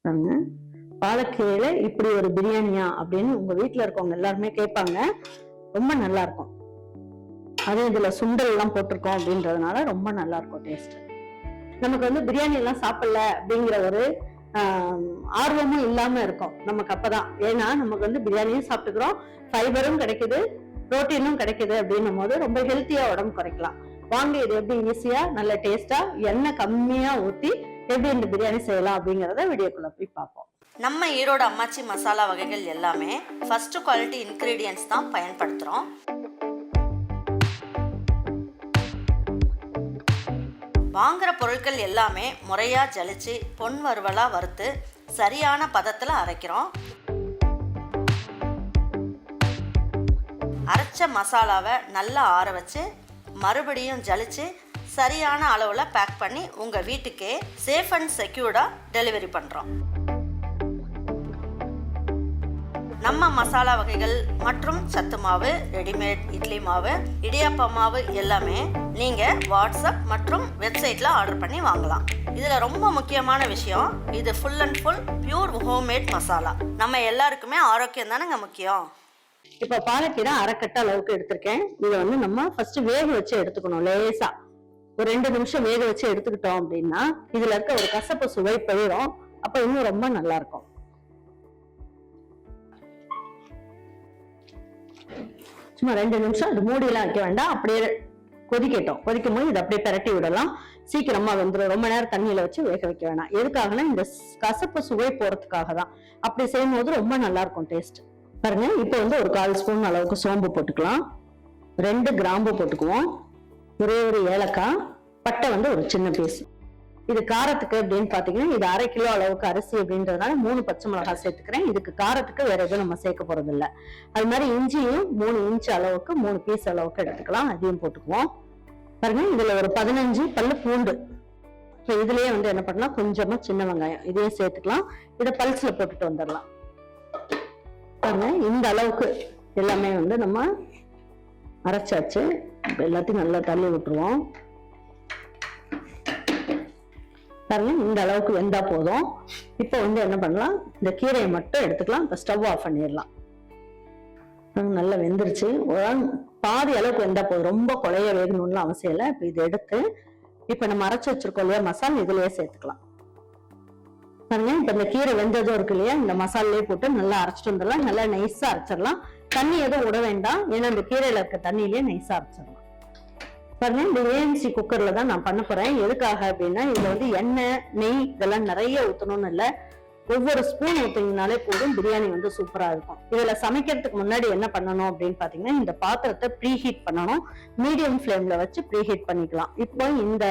பாருங்க, பாலக்கீரையில இப்படி ஒரு பிரியாணியா அப்படின்னு உங்க வீட்டுல இருக்கவங்க எல்லாருமே கேட்பாங்க. ரொம்ப நல்லா இருக்கும். அதே இதுல சுண்டல் எல்லாம் போட்டிருக்கோம் அப்படின்றதுனால ரொம்ப நல்லா இருக்கும் டேஸ்ட். நமக்கு வந்து பிரியாணி எல்லாம் சாப்பிடல அப்படிங்கிற ஒரு ஆர்வமும் இல்லாம இருக்கும் நமக்கு அப்பதான். ஏன்னா நமக்கு வந்து பிரியாணியும் சாப்பிட்டுக்கிறோம், ஃபைபரும் கிடைக்குது, புரோட்டீனும் கிடைக்குது அப்படின்னும் போது ரொம்ப ஹெல்த்தியா உடம்பு குறைக்கலாம். வாங்க, இது எப்படி ஈஸியா நல்ல டேஸ்டா எண்ணெய் கம்மியா ஊத்தி எப்படி இந்த பிரியாணி செய்யலாம் அப்படிங்கறத வீடியோக்குள்ள போய் பார்ப்போம். நம்ம ஈரோடு அம்மாச்சி மசாலா வகைகள் எல்லாமே ஃபர்ஸ்ட் குவாலிட்டி இன்கிரீடியன்ஸ் தான் பயன்படுத்துகிறோம். வாங்குற பொருட்கள் எல்லாமே முறையாக ஜலிச்சு பொன் வறுவலாக வறுத்து சரியான பதத்தில் அரைக்கிறோம். அரைச்ச மசாலாவை நல்லா ஆற வச்சு மறுபடியும் ஜலிச்சு சரியான அளவில் பேக் பண்ணி உங்கள் வீட்டுக்கே சேஃப் அண்ட் செக்யூர்டாக டெலிவரி பண்ணுறோம். நம்ம மசாலா வகைகள் மற்றும் சத்து மாவு, ரெடிமேட் இட்லி மாவு, இடியாப்ப மாவு எல்லாமே நீங்கள் வாட்ஸ்அப் மற்றும் வெப்சைட்டில் ஆர்டர் பண்ணி வாங்கலாம். இதில் ரொம்ப முக்கியமான விஷயம், இது full and full pure homemade masala. நம்ம எல்லாருக்குமே ஆரோக்கியம் தானேங்க முக்கியம். இப்போ பாலக்கீரை அரைக்கட்ட அளவுக்கு எடுத்திருக்கேன். இதை வந்து நம்ம ஃபர்ஸ்ட் வேக வச்சு எடுத்துக்கணும். லேசா ஒரு 2 நிமிஷம் வேக வச்சு எடுத்துக்கிட்டோம் அப்படின்னா இதுல இருக்க ஒரு கசப்பு சுவை போயிடும். அப்ப இன்னும் ரொம்ப நல்லா இருக்கும். சும்மா 2 நிமிஷம் அது மூடியெல்லாம் வைக்க வேண்டாம், அப்படியே கொதிக்கட்டும். கொதிக்கும் போது இதை அப்படியே பிரட்டி விடலாம், சீக்கிரமா வந்துடும். ரொம்ப நேரம் தண்ணியில வச்சு வேக வைக்க வேணாம். எதுக்காகனா இந்த கசப்பு சுவை போறதுக்காக தான். அப்படி செய்யும் போது ரொம்ப நல்லா இருக்கும் டேஸ்ட். பாருங்க, இப்போ வந்து ஒரு 1/4 ஸ்பூன் அளவுக்கு சோம்பு போட்டுக்கலாம், 2 கிராம்பு போட்டுக்குவோம், ஒரே ஒரு ஏலக்காய், பட்டை வந்து ஒரு சின்ன பீஸ். இது காரத்துக்கு அப்படின்னு பாத்தீங்கன்னா இது 1/2 கிலோ அளவுக்கு அரிசி அப்படின்றதுனால 3 பச்சை மிளகாய் சேர்த்துக்கிறேன். இதுக்கு காரத்துக்கு வேற எதுவும் நம்ம சேர்க்க போறது இல்லை. அது மாதிரி இஞ்சியும் 3 இன்ச் அளவுக்கு 3 பீஸ் அளவுக்கு எடுத்துக்கலாம், அதையும் போட்டுக்குவோம். பாருங்க, இதுல ஒரு 15 பல்லு பூண்டு. இப்போ இதுலயே வந்து என்ன பண்ணலாம், கொஞ்சமா சின்ன வெங்காயம் இதையும் சேர்த்துக்கலாம். இதை பல்ஸ்ல போட்டுட்டு வந்துடலாம். பாருங்க, இந்த அளவுக்கு எல்லாமே வந்து நம்ம அரைச்சாச்சு. எல்லாத்தையும் நல்லா தள்ளி விட்டுருவோம். பாருங்க, இந்த அளவுக்கு வெந்தா போதும். இப்போ வந்து என்ன பண்ணலாம், இந்த கீரையை மட்டும் எடுத்துக்கலாம். இப்போ ஸ்டவ் ஆஃப் பண்ணிடலாம். நல்லா வெந்துருச்சு. பாதி அளவுக்கு வெந்தா போதும், ரொம்ப குழைய வேகணும்னு அவசியம் இல்லை. இப்போ இதை எடுத்து இப்போ நம்ம அரைச்சு வச்சிருக்கோம் இல்லையா மசாலா, இதுலயே சேர்த்துக்கலாம். பாருங்க, இப்ப இந்த கீரை வெந்ததும் இருக்கு இல்லையா, இந்த மசாலையே போட்டு நல்லா அரைச்சிட்டு வந்துடலாம். நல்லா நைஸா அரைச்சிடலாம். தண்ணி எதுவும் விட வேண்டாம், ஏன்னா இந்த கீரையில இருக்க தண்ணியிலேயே நைஸா அரைச்சிடலாம். பாருங்க, இந்த ஏஎம்சி குக்கர்ல தான் நான் பண்ண போறேன். எதுக்காக அப்படின்னா இதுல வந்து எண்ணெய், நெய் இதெல்லாம் நிறைய ஊத்தணும்னு இல்லை, ஒவ்வொரு ஸ்பூன் ஊத்தினாலே போதும், பிரியாணி வந்து சூப்பரா இருக்கும். இதுல சமைக்கிறதுக்கு முன்னாடி என்ன பண்ணணும் அப்படின்னு பாத்தீங்கன்னா, இந்த பாத்திரத்தை ப்ரீ ஹீட் பண்ணணும். மீடியம் ஃபிளேம்ல வச்சு ப்ரீ ஹீட் பண்ணிக்கலாம். இப்போ இந்த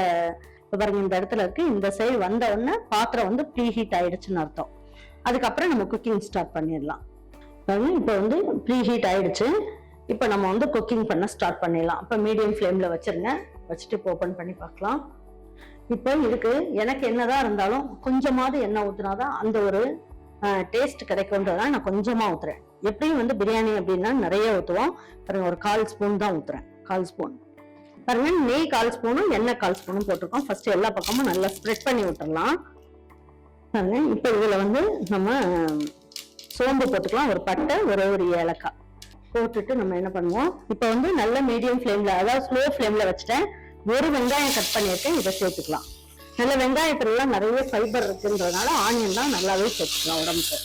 பாருங்க, இந்த இடத்துல இருக்கு, இந்த சைடு வந்த உடனே பாத்திரம் வந்து ப்ரீ ஹீட் ஆயிடுச்சுன்னு அர்த்தம். அதுக்கப்புறம் நம்ம குக்கிங் ஸ்டார்ட் பண்ணிடலாம். பாருங்க, இப்போ வந்து ப்ரீ ஹீட் ஆயிடுச்சு. இப்போ நம்ம வந்து குக்கிங் பண்ண ஸ்டார்ட் பண்ணிடலாம். இப்போ மீடியம் ஃப்ளேம்ல வச்சிருங்க, வச்சுட்டு இப்போ ஓப்பன் பண்ணி பார்க்கலாம். இப்போ இதுக்கு எனக்கு என்னதான் இருந்தாலும் கொஞ்சமாவது எண்ணெய் ஊத்துனாதான் அந்த ஒரு டேஸ்ட் கிடைக்கும்ன்றதான் நான் கொஞ்சமா ஊத்துறேன். எப்படியும் வந்து பிரியாணி அப்படின்னா நிறைய ஊத்துவோம். பாருங்க, ஒரு 1/4 ஸ்பூன் தான் ஊத்துறேன். 1/4 ஸ்பூன். பாருங்க, நெய் 1/4 ஸ்பூனும் எண்ணெய் 1/4 ஸ்பூனும் போட்டிருக்கோம். ஃபர்ஸ்ட் எல்லா பக்கமும் நல்லா ஸ்ப்ரெட் பண்ணி விட்டுறலாம். பாருங்க, இப்போ இதுல வந்து நம்ம சோம்பு போட்டுக்கலாம், ஒரு பட்டை, ஒரு ஏலக்காய் போட்டுட்டு நம்ம என்ன பண்ணுவோம், இப்போ வந்து நல்ல மீடியம் ஃப்ளேம்ல, அதாவது ஸ்லோ ஃப்ளேம்ல வச்சுட்டேன். ஒரு வெங்காயம் கட் பண்ணியிருக்கேன், இதை சேர்த்துக்கலாம். நல்ல வெங்காயத்துல எல்லாம் நிறைய ஃபைபர் இருக்குன்றதுனால ஆனியன் தான் நல்லாவே சேர்த்துக்கலாம் உடம்புக்கு.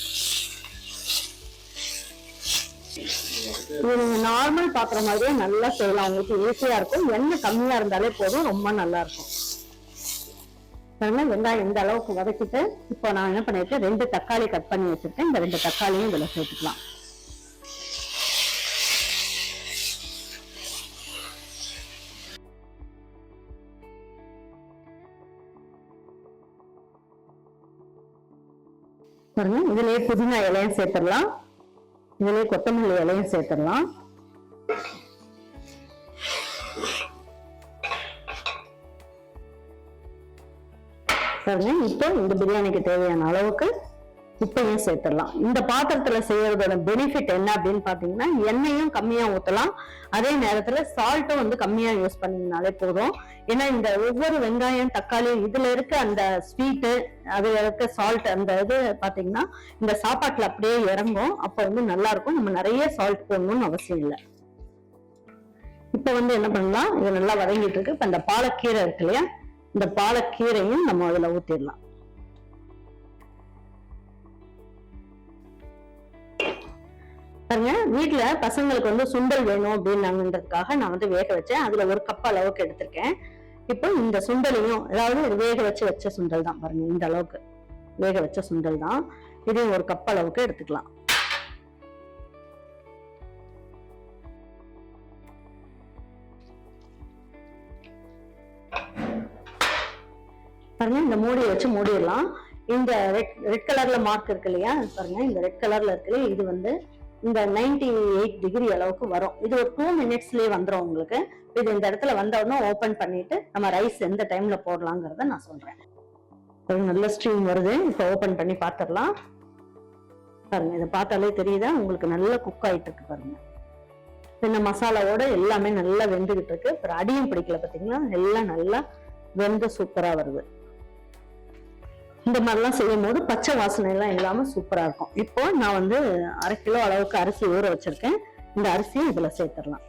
இது நார்மல் பாக்குற மாதிரியே நல்லா செய்யலாம், உங்களுக்கு ஈஸியா இருக்கும். எண்ணெய் கம்மியா இருந்தாலே போதும், ரொம்ப நல்லா இருக்கும். வெங்காயம் இந்த அளவுக்கு வதக்கிட்டு இப்போ நான் என்ன பண்ணிருக்கேன், 2 தக்காளி கட் பண்ணி வச்சிருக்கேன். இந்த 2 தக்காளியும் இதுல சேர்த்துக்கலாம். பாருங்க, இதுலயே புதினா இலையும் சேர்த்துடலாம், இதுலயே கொத்தமல்லி இலையும் சேர்த்துடலாம். பாருங்க, இப்போ இந்த பிரியாணிக்கு தேவையான அளவுக்கு உப்பையும் சேர்த்துடலாம். இந்த பாத்திரத்துல செய்யறதோட பெனிஃபிட் என்ன அப்படின்னு பாத்தீங்கன்னா, எண்ணெயும் கம்மியா ஊத்தலாம், அதே நேரத்துல சால்ட்டும் வந்து கம்மியா யூஸ் பண்ணீங்கனாலே போதும். ஏன்னா இந்த ஒவ்வொரு வெங்காயம் தக்காளி இதுல இருக்க அந்த ஸ்வீட்டு, அதுல இருக்க சால்ட், அந்த இது பாத்தீங்கன்னா இந்த சாப்பாட்டுல அப்படியே இறங்கும். அப்ப வந்து நல்லா இருக்கும். நம்ம நிறைய சால்ட் போடணும்னு அவசியம் இல்லை. இப்ப வந்து என்ன பண்ணலாம், இது நல்லா வதங்கிட்டு இருக்கு. இப்ப இந்த பாலக்கீரை இருக்கு இல்லையா, இந்த பாலக்கீரையும் நம்ம அதுல ஊத்திடலாம். பாருங்க, வீட்டுல பசங்களுக்கு வந்து சுண்டல் வேணும் அப்படின்னாங்கன்றதுக்காக நான் வந்து வேக வச்சேன். அதுல 1 கப் அளவுக்கு எடுத்திருக்கேன். இப்போ இந்த சுண்டலையும், அதாவது வேக வச்ச சுண்டல் தான் பாருங்க, இந்த அளவுக்கு வேக வச்ச சுண்டல் தான். இதையும் 1 கப் அளவுக்கு எடுத்துக்கலாம். பாருங்க, இந்த மூடியை வச்சு மூடிடலாம். இந்த ரெட் கலர்ல மார்க் இருக்கு இல்லையா, பாருங்க இந்த ரெட் கலர்ல இருக்கு, இது வந்து இந்த 98 டிகிரி அளவுக்கு வரும். இது ஒரு 2 மினிட்ஸ்லயே வந்துடும் உங்களுக்கு. இது இந்த இடத்துல வந்த உடனே ஓபன் பண்ணிட்டு நம்ம ரைஸ் எந்த டைம்ல போடலாங்கிறத நான் சொல்றேன். நல்ல ஸ்ட்ரீம் வருது. இப்ப ஓபன் பண்ணி பாத்திரலாம். பாருங்க, இதை பார்த்தாலே தெரியுதா உங்களுக்கு, நல்லா குக் ஆயிட்டு இருக்கு. பாருங்க, இந்த மசாலாவோட எல்லாமே நல்லா வெந்துகிட்டு இருக்கு. அப்புறம் அடியும் பிடிக்கல, பாத்தீங்களா, எல்லாம் நல்லா வெந்து சூப்பரா வருது. இந்த மாதிரிலாம் செய்யும் போது பச்சை வாசனை எல்லாம் இல்லாம சூப்பரா இருக்கும். இப்போ நான் வந்து 1/2 கிலோ அளவுக்கு அரிசி ஊற வச்சிருக்கேன். இந்த அரிசியை இதுல சேர்த்துடலாம்.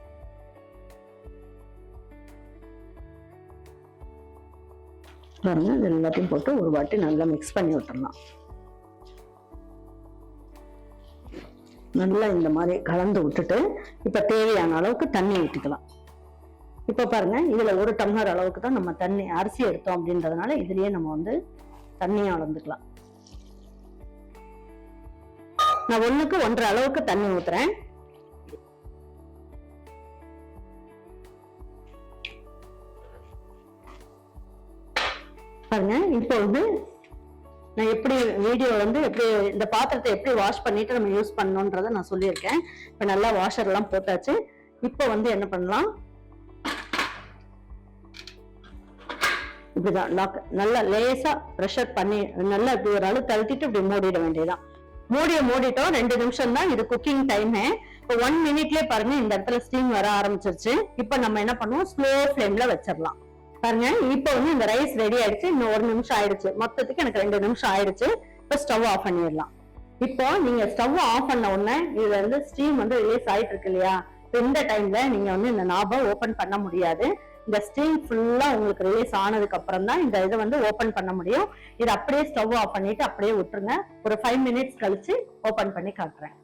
பாருங்க, இது எல்லாத்தையும் போட்டு ஒரு வாட்டி நல்லா மிக்ஸ் பண்ணி விட்டுடலாம். நல்லா இந்த மாதிரி கலந்து விட்டுட்டு இப்ப தேவையான அளவுக்கு தண்ணி ஊற்றிக்கலாம். இப்ப பாருங்க, இதுல 1 டம்ளர் அளவுக்கு தான் நம்ம தண்ணி அரிசி எடுத்தோம் அப்படின்றதுனால இதுலயே நம்ம வந்து தண்ணியை அளந்துக்கலாம். நான் 1க்கு 1.5 அளவுக்கு தண்ணி ஊத்துறேன். பாருங்க, இப்போ வந்து நான் எப்படி வீடியோ வந்து எப்படி இந்த பாத்திரத்தை எப்படி வாஷ் பண்ணிட்டு நம்ம யூஸ் பண்ணணும்ன்றத நான் சொல்லியிருக்கேன். இப்ப நல்லா வாஷர் எல்லாம் போட்டாச்சு. இப்போ வந்து என்ன பண்ணலாம், இப்படிதான் நல்லா லேசா ப்ரெஷர் பண்ணி நல்லா இப்படி ஒரு அளவு தழுத்திட்டு இப்படி மூடிட வேண்டியதான். மூடிட்டோம். 2 நிமிஷம் தான் இது குக்கிங் டைம். இப்போ 1 மினிட்லயே பாருங்க இந்த இடத்துல ஸ்டீம் வர ஆரம்பிச்சிருச்சு. இப்ப நம்ம என்ன பண்ணுவோம், ஸ்லோ ஃபிளேம்ல வச்சிடலாம். பாருங்க, இப்ப வந்து இந்த ரைஸ் ரெடி ஆயிடுச்சு. இன்னும் 1 நிமிஷம் ஆயிடுச்சு. மொத்தத்துக்கு எனக்கு 2 நிமிஷம் ஆயிடுச்சு. இப்ப ஸ்டவ் ஆஃப் பண்ணிடலாம். இப்போ நீங்க ஸ்டவ் ஆஃப் பண்ண உடனே இதுல இருந்து ஸ்டீம் வந்து ரிலீஸ் ஆயிட்டு இருக்கு இல்லையா, இந்த டைம்ல நீங்க வந்து இந்த நாபை ஓபன் பண்ண முடியாது. இந்த ஸ்டீம் ஃபுல்லா உங்களுக்கு ரிலீஸ் ஆனதுக்கு அப்புறம் தான் இந்த இதை வந்து ஓபன் பண்ண முடியும். இது அப்படியே ஸ்டவ் ஆஃப் பண்ணிட்டு அப்படியே விட்டுருங்க. ஒரு 5 மினிட்ஸ் கழிச்சு ஓபன் பண்ணி காட்டுறேன்.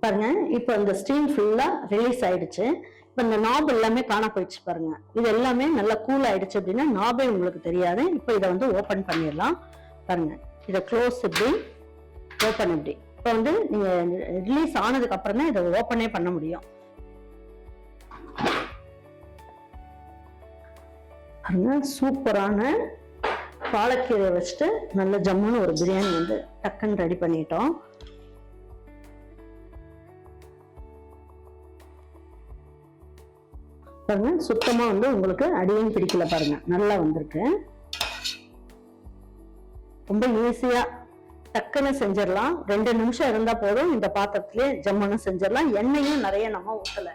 பாருங்க, இப்போ இந்த ஸ்டீம் ஃபுல்லா ரிலீஸ் ஆயிடுச்சு. இப்ப இந்த நாப் எல்லாமே காண போயிடுச்சு. பாருங்க, இது எல்லாமே நல்லா கூல் ஆயிடுச்சு அப்படின்னா நாபே உங்களுக்கு தெரியாது. இப்போ இதை வந்து ஓபன் பண்ணிடலாம். பாருங்க, இதை க்ளோஸ் இப்படி, ஓபன் இப்படி. இப்போ வந்து நீங்க ரிலீஸ் ஆனதுக்கு அப்புறம் தான் இதை ஓபனே பண்ண முடியும். சூப்பரான பாலக்கீரை வச்சுட்டு நல்ல ஜம்முன்னு ஒரு பிரியாணி வந்து டக்குன்னு ரெடி பண்ணிட்டோம். பாருங்க, சுத்தமா வந்து உங்களுக்கு அடியும் பிடிக்கல. பாருங்க, நல்லா வந்திருக்கு. ரொம்ப ஈஸியா டக்குன்னு செஞ்சிடலாம். 2 நிமிஷம் இருந்தா போதும். இந்த பாத்திரத்திலே ஜம்முன்னு செஞ்சிடலாம். எண்ணெயும் நிறைய நம்ம ஊத்தல.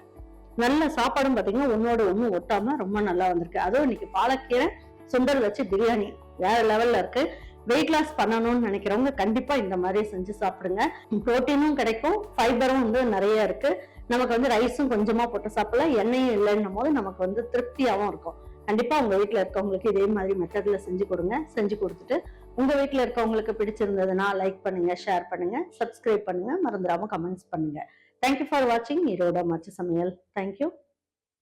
நல்ல சாப்பாடும் பாத்தீங்கன்னா ஒன்னோட ஒண்ணு ஒட்டாம ரொம்ப நல்லா வந்திருக்கு. அதுவும் இன்னைக்கு பாலக்கீரை சுண்டல் வச்சு பிரியாணி வேற லெவல்ல இருக்கு. வெயிட் லாஸ் பண்ணணும்னு நினைக்கிறவங்க கண்டிப்பா இந்த மாதிரி செஞ்சு சாப்பிடுங்க. புரோட்டீனும் கிடைக்கும், ஃபைபரும் வந்து நிறைய இருக்கு. நமக்கு வந்து ரைஸும் கொஞ்சமா போட்டு சாப்பிடலாம். எண்ணெயும் இல்லைன்னும் போது நமக்கு வந்து திருப்தியாவும் இருக்கும். கண்டிப்பா உங்க வீட்டுல இருக்கவங்களுக்கு இதே மாதிரி மெத்தட்ல செஞ்சு கொடுங்க. செஞ்சு கொடுத்துட்டு உங்க வீட்டுல இருக்கவங்களுக்கு பிடிச்சிருந்ததுன்னா லைக் பண்ணுங்க, ஷேர் பண்ணுங்க, சப்ஸ்கிரைப் பண்ணுங்க, மறந்துடாம கமெண்ட்ஸ் பண்ணுங்க. Thank you for watching ஈரோட மச்சு சமையல். Thank you.